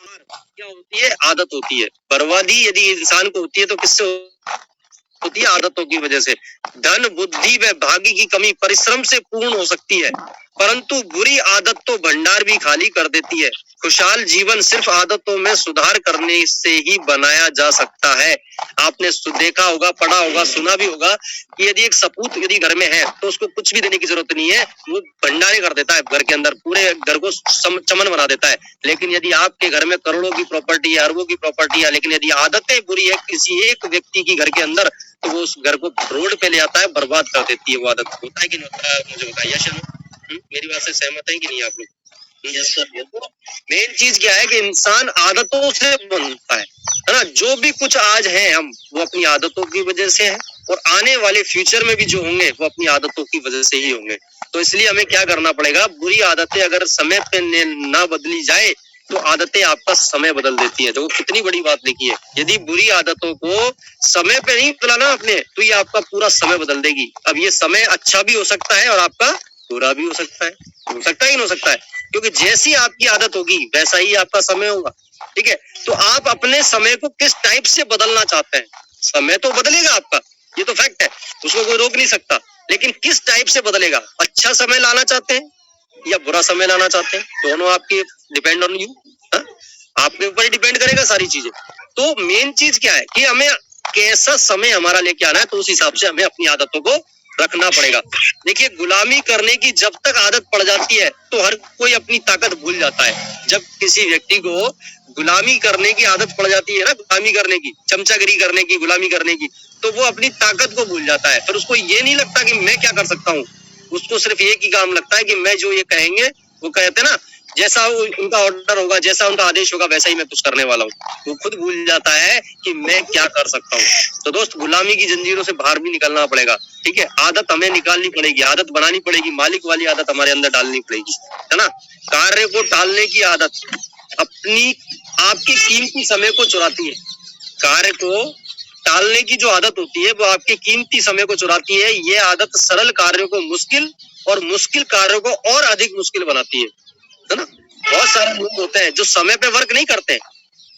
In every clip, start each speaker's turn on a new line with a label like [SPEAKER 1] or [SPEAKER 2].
[SPEAKER 1] क्या होती है? आदत होती है। बर्बादी यदि इंसान को होती है तो किससे होती है? आदतों की वजह से। धन, बुद्धि व भाग्य की कमी परिश्रम से पूर्ण हो सकती है, परंतु बुरी आदत तो भंडार भी खाली कर देती है। खुशहाल जीवन सिर्फ आदतों में सुधार करने से ही बनाया जा सकता है। आपने देखा होगा, पढ़ा होगा, सुना भी होगा कि यदि एक सपूत यदि घर में है तो उसको कुछ भी देने की जरूरत नहीं है, वो भंडारे कर देता है घर के अंदर, पूरे घर को चमन बना देता है। लेकिन यदि आपके घर में करोड़ों की प्रॉपर्टी है, अरबों की प्रॉपर्टी है, लेकिन यदि आदतें बुरी है किसी एक व्यक्ति की घर के अंदर, तो वो उस घर को रोड पे ले आता है, बर्बाद कर देती है वो आदत। होता है कि नहीं होता है? मुझे बताइए। मेरी बात से सहमत है कि नहीं आप लोग? मेन चीज क्या है कि इंसान आदतों से बनता है ना। जो भी कुछ आज है हम, वो अपनी आदतों की वजह से है, और आने वाले फ्यूचर में भी जो होंगे वो अपनी आदतों की वजह से ही होंगे। तो इसलिए हमें क्या करना पड़ेगा? बुरी आदतें अगर समय पे ना बदली जाए तो आदतें आपका समय बदल देती है। तो कितनी बड़ी बात लिखी है, यदि बुरी आदतों को समय पे नहीं बदलाना आपने, तो ये आपका पूरा समय बदल देगी। अब ये समय अच्छा भी हो सकता है और आपका बुरा भी हो सकता है। हो सकता ही नहीं हो सकता है, क्योंकि जैसी आपकी आदत होगी वैसा ही आपका समय होगा। ठीक है, तो आप अपने समय को किस टाइप से बदलना चाहते हैं? समय तो बदलेगा आपका, ये तो फैक्ट है, उसको कोई रोक नहीं सकता, लेकिन किस टाइप से बदलेगा? अच्छा समय लाना चाहते हैं या बुरा समय लाना चाहते हैं? दोनों आपके डिपेंड ऑन यू, आपके ऊपर ही डिपेंड करेगा सारी चीजें। तो मेन चीज क्या है कि हमें कैसा समय हमारा लेके आना है, तो उस हिसाब से हमें अपनी आदतों को रखना पड़ेगा। देखिए, गुलामी करने की जब तक आदत पड़ जाती है तो हर कोई अपनी ताकत भूल जाता है। जब किसी व्यक्ति को गुलामी करने की आदत पड़ जाती है ना, गुलामी करने की, चमचागिरी करने की, गुलामी करने की, तो वो अपनी ताकत को भूल जाता है। फिर उसको ये नहीं लगता कि मैं क्या कर सकता हूँ, उसको सिर्फ एक ही काम लगता है कि मैं जो ये कहेंगे, वो कहते ना, जैसा उनका ऑर्डर होगा, जैसा उनका आदेश होगा, वैसा ही मैं कुछ करने वाला हूँ। वो खुद भूल जाता है कि मैं क्या कर सकता हूँ। तो दोस्त, गुलामी की जंजीरों से बाहर भी निकलना पड़ेगा। ठीक है, आदत हमें निकालनी पड़ेगी, आदत बनानी पड़ेगी, मालिक वाली आदत हमारे अंदर डालनी पड़ेगी, है ना। कार्य को टालने की आदत अपनी आपके कीमती समय को चुराती है। कार्य को टालने की जो आदत होती है वो आपके कीमती समय को चुराती है। ये आदत सरल कार्यों को मुश्किल और मुश्किल कार्यों को और अधिक मुश्किल बनाती है ना। बहुत सारे लोग होते हैं जो समय पे वर्क नहीं करते,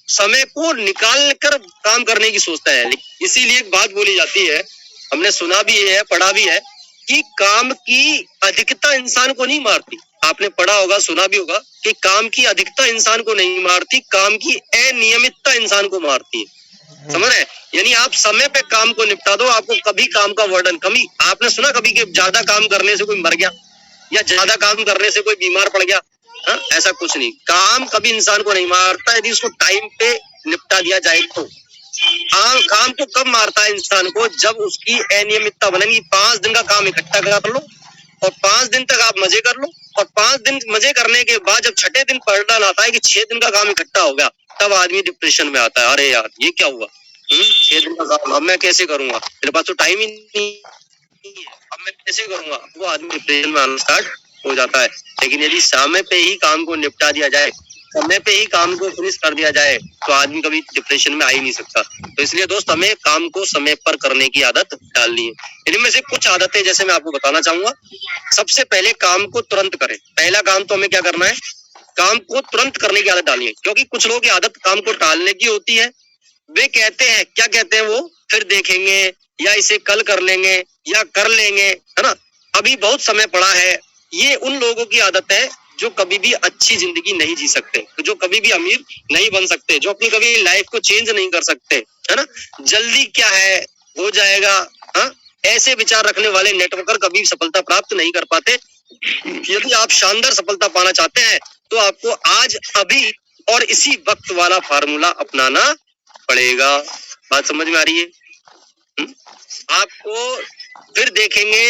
[SPEAKER 1] समय को निकाल कर काम करने की सोचता है। इसीलिए एक बात बोली जाती है, हमने सुना भी है, पढ़ा भी है, कि काम की अधिकता इंसान को नहीं मारती। आपने पढ़ा होगा, सुना भी होगा कि काम की अधिकता इंसान को नहीं मारती, काम की अनियमितता इंसान को मारती है। समझ रहे? यानी आप समय पे काम को निपटा दो, आपको कभी काम का वर्डन कमी। आपने सुना कभी कि ज्यादा काम करने से कोई मर गया या ज्यादा काम करने से कोई बीमार पड़ गया? हाँ, ऐसा कुछ नहीं। काम कभी इंसान को नहीं मारता यदि उसको टाइम पे निपटा दिया जाए तो। काम को कब मारता है इंसान को? जब उसकी अनियमितता बनेगी। 5 दिन का काम इकट्ठा कर लो और 5 दिन तक आप मजे कर लो, और 5 दिन मजे करने के बाद जब छठे दिन परिणाम आता है कि 6 दिन का काम इकट्ठा हो गया, तब आदमी डिप्रेशन में आता है। अरे यार, ये क्या हुआ? 6 दिन का काम अब मैं कैसे करूंगा, मेरे पास तो टाइम ही नहीं है, अब मैं कैसे करूंगा? वो आदमी डिप्रेशन में आना स्टार्ट हो जाता है। लेकिन यदि समय पे ही काम को निपटा दिया जाए, समय पे ही काम को फिनिश कर दिया जाए, तो आदमी कभी डिप्रेशन में आ ही नहीं सकता। तो इसलिए दोस्त, हमें काम को समय पर करने की आदत डालनी है। इनमें से कुछ आदतें जैसे मैं आपको बताना चाहूंगा। सबसे पहले काम को तुरंत करें। पहला काम तो हमें क्या करना है? काम को तुरंत करने की आदत डालनी है। क्योंकि कुछ लोगों की आदत काम को टालने की होती है। वे कहते हैं, क्या कहते हैं वो? फिर देखेंगे, या इसे कल कर लेंगे, या कर लेंगे, है ना, अभी बहुत समय पड़ा है। ये उन लोगों की आदत है जो कभी भी अच्छी जिंदगी नहीं जी सकते, जो कभी भी अमीर नहीं बन सकते, जो अपनी कभी लाइफ को चेंज नहीं कर सकते, है ना। जल्दी क्या है, हो जाएगा, हाँ, ऐसे विचार रखने वाले नेटवर्कर कभी सफलता प्राप्त नहीं कर पाते। यदि आप शानदार सफलता पाना चाहते हैं तो आपको आज, अभी और इसी वक्त वाला फार्मूला अपनाना पड़ेगा। बात समझ में आ रही है? आपको फिर देखेंगे,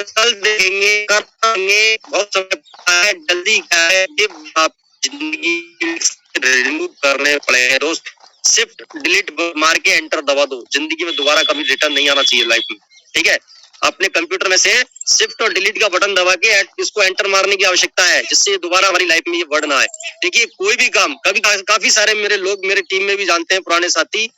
[SPEAKER 1] कल देखेंगे, कर देंगे, बहुत समय है, जल्दी क्या है, ये आप जिंदगी रिन्यू करने पड़े दोस्त। शिफ्ट डिलीट मार के एंटर दबा दो। जिंदगी में दोबारा कभी रिटर्न नहीं आना चाहिए लाइफ में। ठीक है, अपने कंप्यूटर में से शिफ्ट और डिलीट का बटन दबा के इसको एंटर मारने की आवश्यकता है, जिससे दोबारा हमारी लाइफ में ये वर्ड ना आए। देखिए, कोई भी काम, कभी काफी सारे मेरे लोग मेरे टीम में भी जानते हैं, पुराने साथी,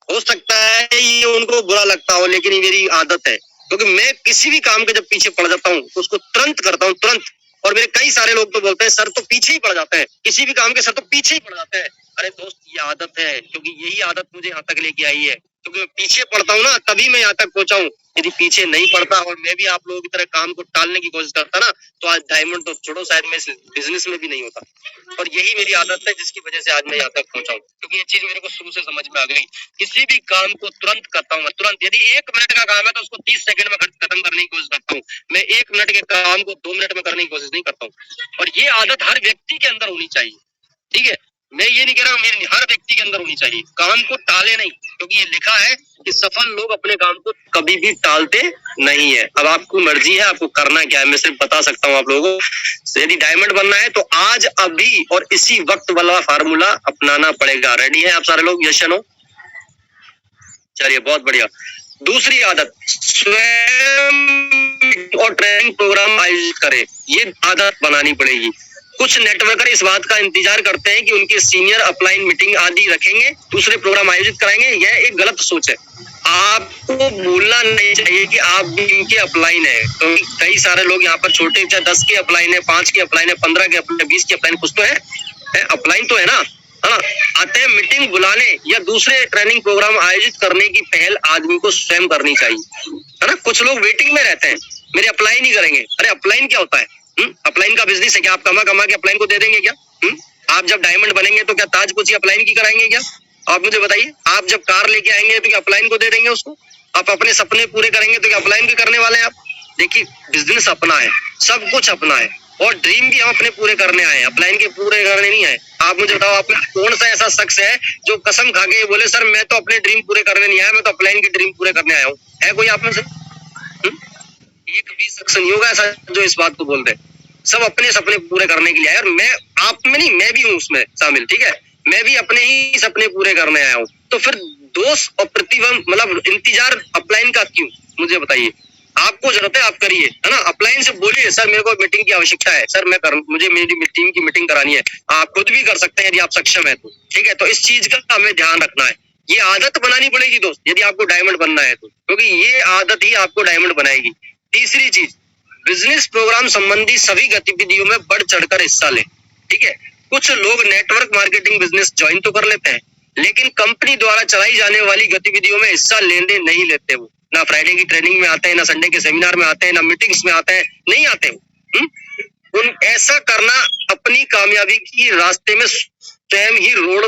[SPEAKER 1] हो सकता है ये उनको बुरा लगता हो, लेकिन ये मेरी आदत है। क्योंकि मैं किसी भी काम के जब पीछे पड़ जाता हूँ तो उसको तुरंत करता हूँ, तुरंत। और मेरे कई सारे लोग तो बोलते हैं सर तो पीछे ही पड़ जाते हैं, किसी भी काम के सर तो पीछे ही पड़ जाते हैं। अरे दोस्त ये आदत है, क्योंकि यही आदत मुझे यहाँ तक लेके आई है, क्योंकि मैं पीछे पड़ता हूँ ना तभी मैं यहाँ तक पहुंचा हूँ। यदि पीछे नहीं पड़ता और मैं भी आप लोगों की तरह काम को टालने की कोशिश करता ना, तो आज डायमंड तो छोड़ो, शायद मैं बिजनेस में भी नहीं होता। और यही मेरी आदत है जिसकी वजह से आज मैं यहाँ तक पहुंचा हूँ, क्योंकि ये चीज मेरे को शुरू से समझ में आ गई। किसी भी काम को तुरंत करता हूँ, तुरंत। यदि 1 मिनट का काम है तो उसको 30 सेकंड में खत्म करने की कोशिश करता हूँ। मैं 1 मिनट के काम को 2 मिनट में करने की कोशिश नहीं करता हूँ। और ये आदत हर व्यक्ति के अंदर होनी चाहिए, ठीक है। मैं ये नहीं कह रहा, मेरे हर व्यक्ति के अंदर होनी चाहिए। काम को टाले नहीं, क्योंकि ये लिखा है कि सफल लोग अपने काम को कभी भी टालते नहीं है। अब आपको मर्जी है, आपको करना क्या है, मैं सिर्फ बता सकता हूँ आप लोगों को। यदि डायमंड बनना है तो आज अभी और इसी वक्त वाला फार्मूला अपनाना पड़ेगा। रेडी है आप सारे लोग? यस या नो? चलिए बहुत बढ़िया। दूसरी आदत, स्वयं और ट्रेनिंग प्रोग्राम आयोजित करें। ये आदत बनानी पड़ेगी। कुछ नेटवर्कर इस बात का इंतजार करते हैं कि उनके सीनियर अपलाइन मीटिंग आदि रखेंगे, दूसरे प्रोग्राम आयोजित कराएंगे। यह एक गलत सोच है। आपको भूलना नहीं चाहिए कि आप भी इनके अपलाइन है, क्योंकि तो कई सारे लोग यहाँ पर छोटे, चाहे 10 के अपलाइन है, 5 के अपलाइन है, 15 के अपलाइन, 20 के अपलाइन, कुछ तो है अपलाइन तो है ना, हाँ। आते हैं मीटिंग बुलाने या दूसरे ट्रेनिंग प्रोग्राम आयोजित करने की पहल आदमी को स्वयं करनी चाहिए, है ना। कुछ लोग वेटिंग में रहते हैं, मेरे अप्लाई नहीं करेंगे। अरे अप्लाइन क्या होता है? अपलाइन का बिजनेस है क्या? आप कमा के अपलाइन को दे देंगे क्या? आप जब डायमंड बनेंगे तो क्या ताज कुछ अपलाइन की कराएंगे क्या? आप मुझे बताइए। आप जब कार लेके आएंगे तो क्या अपलाइन को दे देंगे उसको? आप अपने सपने पूरे करेंगे तो क्या अपलाइन भी करने वाले हैं आप? देखिए, बिजनेस अपना है, सब कुछ अपना है, और ड्रीम भी हम अपने पूरे करने आए हैं, अपलाइन के पूरे करने नहीं आए। आप मुझे बताओ, आप कौन सा ऐसा शख्स है जो कसम खा के बोले सर मैं तो अपने ड्रीम पूरे करने नहीं आया, मैं तो अपलाइन के ड्रीम पूरे करने आया हूँ? है कोई आप में से? एक भी शख्स नहीं होगा ऐसा जो इस बात को बोल रहे। सब अपने सपने पूरे करने के लिए आए, और मैं आप में नहीं, मैं भी हूँ उसमें शामिल, ठीक है। मैं भी अपने ही सपने पूरे करने आया हूँ। तो फिर दोष और प्रतिबंध, मतलब इंतजार अपलाइन का क्यों, मुझे बताइए। आपको जरूरत है आप करिए, है ना। अपलाइन से बोलिए सर मेरे को मीटिंग की आवश्यकता है, सर मुझे मेरी टीम की मीटिंग करानी है। आप खुद भी कर सकते हैं यदि आप सक्षम है तो, ठीक है। तो इस चीज का हमें ध्यान रखना है। ये आदत बनानी पड़ेगी दोस्त, यदि आपको डायमंड बनना है तो, क्योंकि ये आदत ही आपको डायमंड बनाएगी। तीसरी चीज, बिजनेस प्रोग्राम संबंधी सभी गतिविधियों में बढ़ चढ़कर हिस्सा लें, ठीक है। कुछ लोग नेटवर्क मार्केटिंग बिजनेस ज्वाइन तो कर लेते हैं, लेकिन कंपनी द्वारा चलाई जाने वाली गतिविधियों में हिस्सा लेने नहीं लेते। वो ना फ्राइडे की ट्रेनिंग में आते हैं, ना संडे के सेमिनार में आते हैं, ना मीटिंग्स में आते हैं, नहीं आते उन ऐसा करना अपनी कामयाबी की रास्ते में स्वयं ही रोड़ा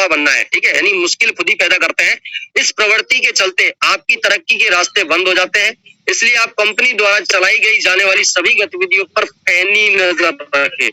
[SPEAKER 1] बनना है, ठीक है। यानी मुश्किल खुद ही पैदा करते हैं। इस प्रवृत्ति के चलते आपकी तरक्की के रास्ते बंद हो जाते हैं। इसलिए आप कंपनी द्वारा चलाई गई जाने वाली सभी गतिविधियों पर पैनी नजर रखें।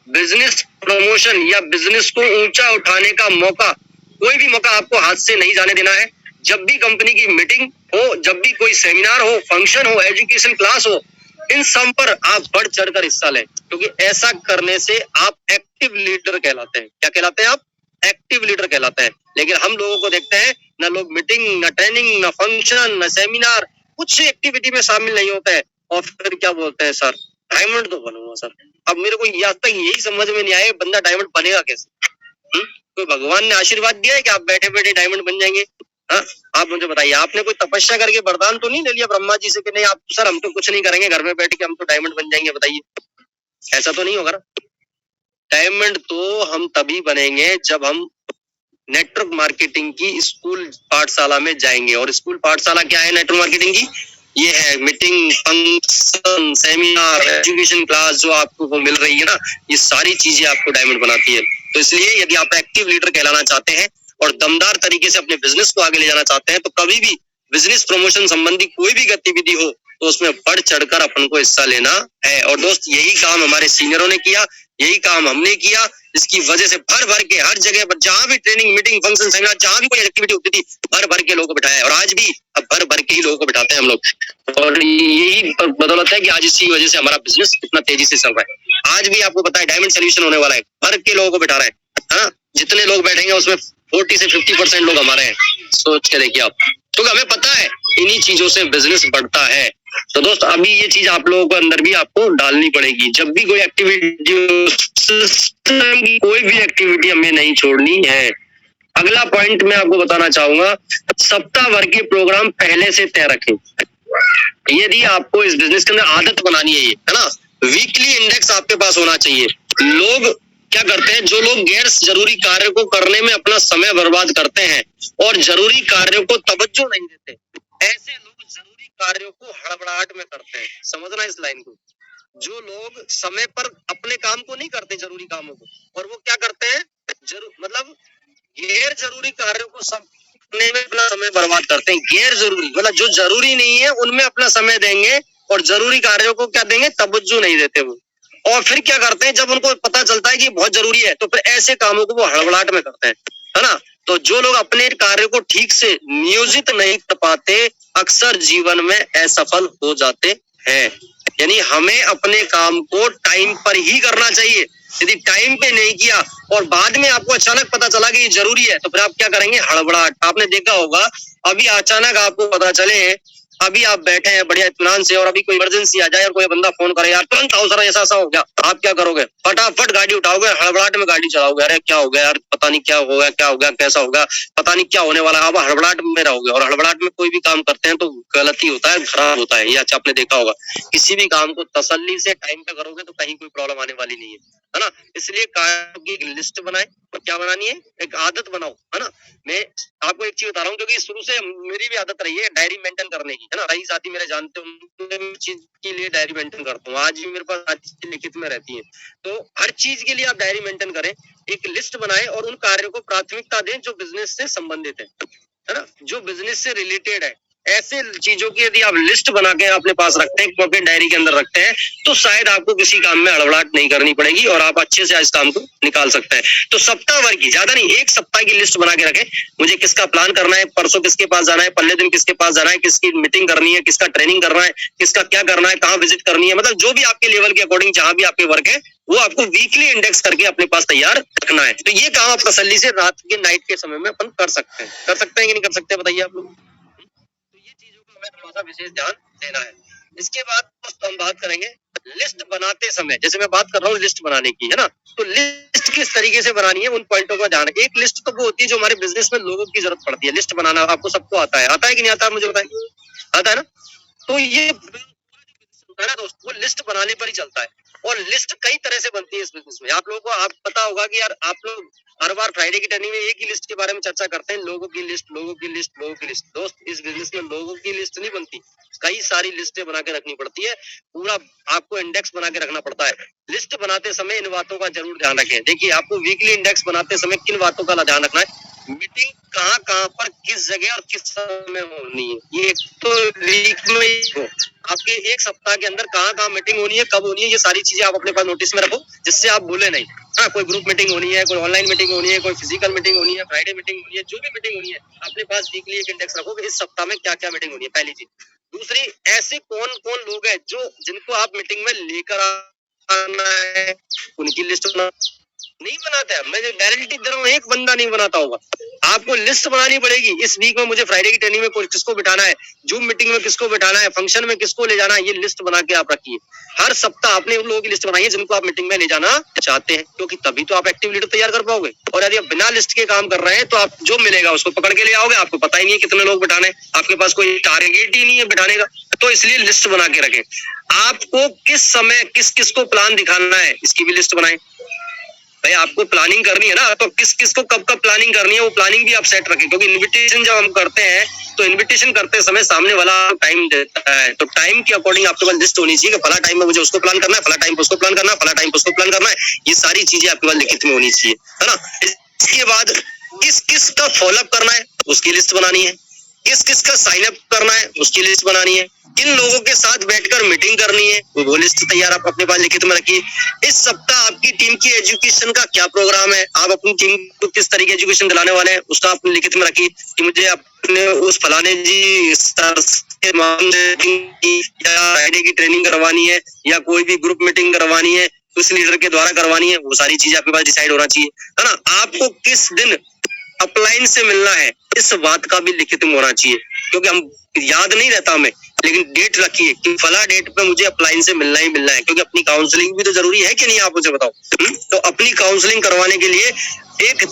[SPEAKER 1] बिजनेस प्रमोशन या बिजनेस को ऊंचा उठाने का मौका, कोई भी मौका आपको हाथ से नहीं जाने देना है। जब भी कंपनी की मीटिंग हो, जब भी कोई सेमिनार हो, फंक्शन हो, एजुकेशन क्लास हो, इन सब पर आप बढ़ चढ़कर हिस्सा लें, क्योंकि ऐसा करने से आप एक्टिव लीडर कहलाते हैं। क्या कहलाते हैं आप? एक्टिव लीडर कहलाते हैं। लेकिन हम लोगों को देखते हैं, ना लोग मीटिंग, ना ट्रेनिंग, ना फंक्शन, ना सेमिनार, कुछ एक्टिविटी में शामिल नहीं होता है, और फिर क्या बोलते हैं सर डायमंड तो बनूंगा सर। अब मेरे को आज तक यही समझ में नहीं आया, बंदा डायमंड बनेगा कैसे? कोई भगवान ने आशीर्वाद दिया है कि आप बैठे बैठे डायमंड बन जाएंगे? हाँ, आप मुझे बताइए, आपने कोई तपस्या करके वरदान तो नहीं ले लिया ब्रह्मा जी से कि नहीं आप सर हम तो कुछ नहीं करेंगे, घर में बैठ के हम तो डायमंड बन जाएंगे? बताइए, ऐसा तो नहीं होगा ना। डायमंड तो हम तभी बनेंगे जब हम नेटवर्क मार्केटिंग की स्कूल पाठशाला में जाएंगे। और स्कूल पाठशाला क्या है नेटवर्क मार्केटिंग की? ये है meeting, function, seminar, education class जो आपको मिल रही है ना, ये सारी चीजें आपको डायमंड बनाती है। तो इसलिए यदि आप एक्टिव लीडर कहलाना चाहते हैं और दमदार तरीके से अपने बिजनेस को आगे ले जाना चाहते हैं, तो कभी भी बिजनेस प्रमोशन संबंधी कोई भी गतिविधि हो तो उसमें बढ़ चढ़कर अपन को हिस्सा लेना है। और दोस्त यही काम हमारे सीनियरों ने किया, यही काम हमने किया। इसकी वजह से भर भर के हर जगह पर जहां भी ट्रेनिंग, मीटिंग, फंक्शन, सेमिनार, जहां भी कोई एक्टिविटी होती थी, भर भर के लोगों को बिठाया, और आज भी अब भर भर के ही लोगों को बिठाते हैं हम लोग। और यही बदौलत है कि आज इसी वजह से हमारा बिजनेस इतना तेजी से चल रहा है। आज भी आपको पता है डायमंड सोल्यूशन होने वाला है, भर के लोगों को बिठा रहे हैं। जितने लोग बैठेंगे उसमें 40 से 50% लोग हमारे हैं। सोच के देखिए आप, क्योंकि हमें पता है इन्हीं चीजों से बिजनेस बढ़ता है। तो दोस्त अभी ये चीज आप लोगों को अंदर भी आपको डालनी पड़ेगी। जब भी कोई एक्टिविटी, कोई भी एक्टिविटी हमें नहीं छोड़नी है। अगला पॉइंट मैं आपको बताना चाहूंगा, सप्ताह भर के प्रोग्राम पहले से तय रखें। यदि आपको इस बिजनेस के अंदर आदत बनानी है, ये है ना, वीकली इंडेक्स आपके पास होना चाहिए। लोग क्या करते हैं, जो लोग गैर जरूरी कार्य को करने में अपना समय बर्बाद करते हैं और जरूरी कार्यों को तवज्जो नहीं देते, ऐसे लोग जरूरी कार्यों को हड़बड़ाहट में करते हैं। समझना इस लाइन को। जो लोग समय पर अपने काम को नहीं करते, जरूरी कामों को, और वो क्या करते हैं, मतलब गैर जरूरी कार्यों को सब करने में अपना समय बर्बाद करते हैं। गैर जरूरी मतलब जो जरूरी नहीं है उनमें अपना समय देंगे और जरूरी कार्यों को क्या देंगे, तवज्जो नहीं देते वो। और फिर क्या करते हैं, जब उनको पता चलता है कि बहुत जरूरी है तो फिर ऐसे कामों को वो हड़बड़ाहट में करते हैं, है ना। तो जो लोग अपने कार्य को ठीक से नियोजित नहीं कर पाते, अक्सर जीवन में असफल हो जाते हैं। यानी हमें अपने काम को टाइम पर ही करना चाहिए। यदि टाइम पे नहीं किया और बाद में आपको अचानक पता चला कि ये जरूरी है, तो फिर आप क्या करेंगे, हड़बड़ाहट। आपने देखा होगा, अभी अचानक आपको पता चले, अभी आप बैठे हैं बढ़िया इत्मीनान से और अभी कोई इमरजेंसी आ जाए और कोई बंदा फोन करे, यार तुरंत आओ सर, ऐसा हो गया, आप क्या करोगे, फटाफट गाड़ी उठाओगे, हड़बड़ाहट में गाड़ी चलाओगे, अरे क्या हो गया यार, पता नहीं क्या हो गया, कैसा होगा, पता नहीं क्या होने वाला, आप हड़बड़ाहट में रहोगे। और हड़बड़ाहट में कोई भी काम करते हैं तो गलती होता है, खराब होता है। ये अच्छा आपने देखा होगा। किसी भी काम को तसल्ली से टाइम पे करोगे तो कहीं कोई प्रॉब्लम आने वाली नहीं है ना। इसलिए कार्यों की एक लिस्ट बनाए और क्या बनानी है, एक आदत बनाओ, है ना। मैं आपको एक चीज बता रहा हूँ, क्योंकि शुरू से मेरी भी आदत रही है डायरी मेंटेन करने की, है ना। कई साथी मेरे जानते हैं, चीज के लिए डायरी मेंटेन करता हूँ, आज भी मेरे पास चीजें लिखित में रहती है। तो हर चीज के लिए आप डायरी मेंटेन करें, एक लिस्ट बनाए और उन कार्यों को प्राथमिकता दें जो बिजनेस से संबंधित है ना, जो बिजनेस से रिलेटेड है। ऐसे चीजों की यदि आप लिस्ट बना के अपने पास रखते हैं, पॉकेट डायरी के अंदर रखते हैं, तो शायद आपको किसी काम में हड़बड़ाहट नहीं करनी पड़ेगी और आप अच्छे से इस काम को निकाल सकते हैं। तो सप्ताह भर की, ज्यादा नहीं, एक सप्ताह की लिस्ट बना के रखें। मुझे किसका प्लान करना है, परसों किसके पास जाना है, पहले दिन किसके पास जाना है, किसकी मीटिंग करनी है, किसका ट्रेनिंग करना है, किसका क्या करना है, कहाँ विजिट करनी है, मतलब जो भी आपके लेवल के अकॉर्डिंग जहां भी आपके वर्क है, वो आपको वीकली इंडेक्स करके अपने पास तैयार रखना है। तो ये काम आप तसल्ली से रात के नाइट के समय में अपन कर सकते हैं कि नहीं कर सकते, बताइए आप लोग। हमें थोड़ा सा विशेष ध्यान देना है। इसके बाद हम बात करेंगे लिस्ट बनाते समय, जैसे मैं बात कर रहा हूँ लिस्ट बनाने की, है ना। तो लिस्ट किस तरीके से बनानी है, उन पॉइंटों का ध्यान है। एक लिस्ट तो वो होती है जो हमारे बिजनेस में लोगों की जरूरत पड़ती है। लिस्ट बनाना आपको सबको आता है कि नहीं आता, मुझे बताएं, आता है ना। तो ये है ना दोस्त, वो लिस्ट बनाने पर ही चलता है। और लिस्ट कई तरह से बनती है इस बिजनेस में। आप लोगों को आप पता होगा कि यार आप लोग हर बार फ्राइडे की ट्रेनिंग में एक ही लिस्ट के बारे में चर्चा करते हैं, लोगों की लिस्ट, लोगों की लिस्ट, लोगों की लिस्ट। दोस्त, इस बिजनेस में लोगों की लिस्ट नहीं बनती, कई सारी लिस्टें बना के रखनी पड़ती है। पूरा आपको इंडेक्स बना के रखना पड़ता है। लिस्ट बनाते समय इन बातों का जरूर ध्यान रखें। देखिए, आपको वीकली इंडेक्स बनाते समय किन बातों का ध्यान रखना है, मीटिंग कहाँ कहाँ पर, किस जगह और किस समय होनी है। ये एक तो वीक में आपके एक सप्ताह के अंदर कहाँ कहाँ मीटिंग होनी है, कब होनी है, ये सारी चीजें आप अपने पास नोटिस में रखो, जिससे आप भूले नहीं। हाँ, कोई ग्रुप मीटिंग होनी है, कोई ऑनलाइन मीटिंग होनी है, कोई फिजिकल मीटिंग होनी है, फ्राइडे मीटिंग होनी है, जो भी मीटिंग होनी है, अपने पास वीकली एक इंडेक्स रखो कि इस सप्ताह में क्या क्या मीटिंग होनी है, पहली चीज। दूसरी, ऐसे कौन कौन लोग हैं जो जिनको आप मीटिंग में लेकर आना है, उनकी लिस्ट नहीं बनाता है। मैं गारंटी दे रहा हूँ, एक बंदा नहीं बनाता होगा। आपको लिस्ट बनानी पड़ेगी। इस वीक में मुझे फ्राइडे की ट्रेनिंग में किसको बिठाना है, जूम मीटिंग में किसको बिठाना है, फंक्शन में किसको ले जाना है, ये लिस्ट बना के आप रखिए। हर सप्ताह आपने उन लोगों की लिस्ट बनाई है जिनको आप मीटिंग में ले जाना चाहते हैं, क्योंकि तभी तो आप एक्टिव लीडर तैयार कर पाओगे। और यदि आप बिना लिस्ट के काम कर रहे हैं तो आप जो मिलेगा उसको पकड़ के ले आओगे, आपको पता ही नहीं है कितने लोग बिठाने, आपके पास कोई टारगेट ही नहीं है बिठाने का। तो इसलिए लिस्ट बना के रखें। आपको किस समय किस किस को प्लान दिखाना है, इसकी भी लिस्ट बनाएं। भाई, आपको प्लानिंग करनी है ना, तो किस किस को कब कब प्लानिंग करनी है, वो प्लानिंग भी आप सेट रखें। क्योंकि इनविटेशन जब हम करते हैं तो इनविटेशन करते समय सामने वाला टाइम देता है, तो टाइम के अकॉर्डिंग आपके पास लिस्ट होनी चाहिए कि फला टाइम में मुझे उसको प्लान करना है, फला टाइम पे उसको प्लान करना है, फला टाइम पे उसको प्लान करना है। ये सारी चीजें आपके पास लिखित में होनी चाहिए, है ना। इसके बाद किस किस का फॉलोअप करना है, उसकी लिस्ट बनानी है। किस किस का साइन अप करना है, उसकी लिस्ट बनानी है। किन लोगों के साथ बैठकर मीटिंग करनी है, वो लिस्ट तैयार आप अपने पास लिखित में रखिए। इस सप्ताह आपकी टीम की एजुकेशन का क्या प्रोग्राम है, आप अपनी टीम को किस तरीके एजुकेशन दिलाने वाले हैं, उसका आप लिखित में रखिए कि मुझे अपने उस फलाने जी सर के फ्राइडे की ट्रेनिंग करवानी है या कोई भी ग्रुप मीटिंग करवानी है, उस लीडर के द्वारा करवानी है। वो सारी चीजें आपके पास डिसाइड होना चाहिए, है ना। आपको किस दिन अपलाइन से मिलना है, इस बात का भी लिखित में होना चाहिए। क्योंकि हम याद नहीं रहता हमें, लेकिन डेट रखिए कि फला डेट पे मुझे अपलाइन से मिलना ही मिलना है। क्योंकि अपनी काउंसलिंग भी तो जरूरी है कि नहीं, आप मुझे बताओ। तो अपनी काउंसलिंग करवाने के लिए एक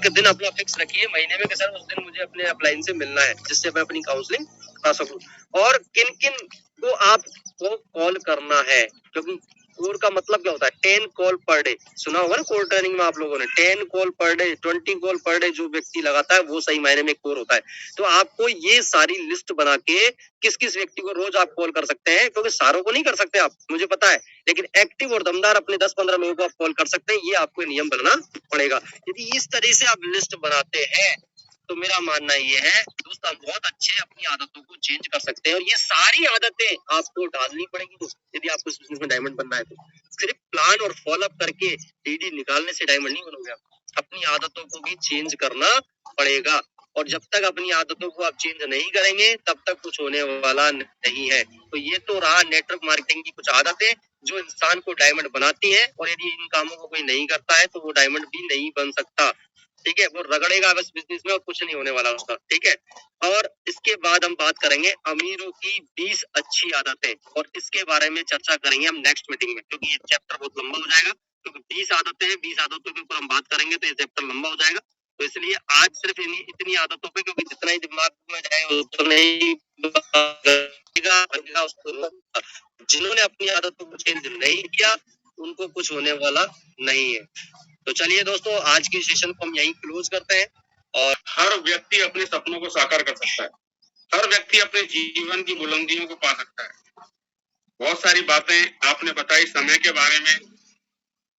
[SPEAKER 1] दिन अपना फिक्स रखिए महीने में कि सर उस दिन मुझे अपने अपलाइन से मिलना है, जिससे मैं अपनी काउंसलिंग करा सकूं। और किन किन को आप को कॉल करना है, क्योंकि कोर का मतलब क्या होता है, 10 कॉल पर डे। सुना होगा ना कोर ट्रेनिंग में आप लोगों ने, 10 call per day, 20 call per day जो व्यक्ति लगाता है वो सही मायने में कोर होता है। तो आपको ये सारी लिस्ट बना के किस किस व्यक्ति को रोज आप कॉल कर सकते हैं, क्योंकि सारों को नहीं कर सकते आप, मुझे पता है, लेकिन एक्टिव और दमदार अपने 10-15 लोगों को आप कॉल कर सकते हैं। ये आपको नियम बनाना पड़ेगा। यदि इस तरह से आप लिस्ट बनाते हैं तो मेरा मानना ये है दोस्त, आप बहुत अच्छे अपनी आदतों को चेंज कर सकते हैं। और ये सारी आदतें आपको डालनी पड़ेगी दोस्त, यदि आपको इस बिजनेस में डायमंड बनना है तो। सिर्फ प्लान और फॉलो अप करके डीडी निकालने से डायमंड नहीं बनोगे आप, अपनी आदतों को भी चेंज करना पड़ेगा। और जब तक अपनी आदतों को आप चेंज नहीं करेंगे तब तक कुछ होने वाला नहीं है। तो ये तो रहा नेटवर्क मार्केटिंग की कुछ आदतें जो इंसान को डायमंड बनाती है, और यदि इन कामों को कोई नहीं करता है तो वो डायमंड भी नहीं बन सकता। ठीक है, वो रगड़ेगा बस बिजनेस में और कुछ नहीं होने वाला उसका। ठीक है, और इसके बाद हम बात करेंगे अमीरों की 20 अच्छी आदतें, और इसके बारे में चर्चा करेंगे हम नेक्स्ट मीटिंग में, क्योंकि ये चैप्टर बहुत लंबा हो जाएगा। क्योंकि 20 आदतें हैं, 20 आदतों के ऊपर हम बात करेंगे तो ये चैप्टर लंबा हो जाएगा। तो इसलिए आज सिर्फ इतनी आदतों पे, क्योंकि जितना ही दिमाग में जाए उतना ही बनेगा उसको। जिन्होंने अपनी आदतों को चेंज नहीं किया उनको कुछ होने वाला नहीं है। तो चलिए दोस्तों, आज की सेशन को हम यहीं क्लोज करते हैं। और
[SPEAKER 2] हर व्यक्ति अपने सपनों को साकार कर सकता है, हर व्यक्ति अपने जीवन की बुलंदियों को पा सकता है। बहुत सारी बातें आपने बताई समय के बारे में,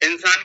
[SPEAKER 2] इंसान की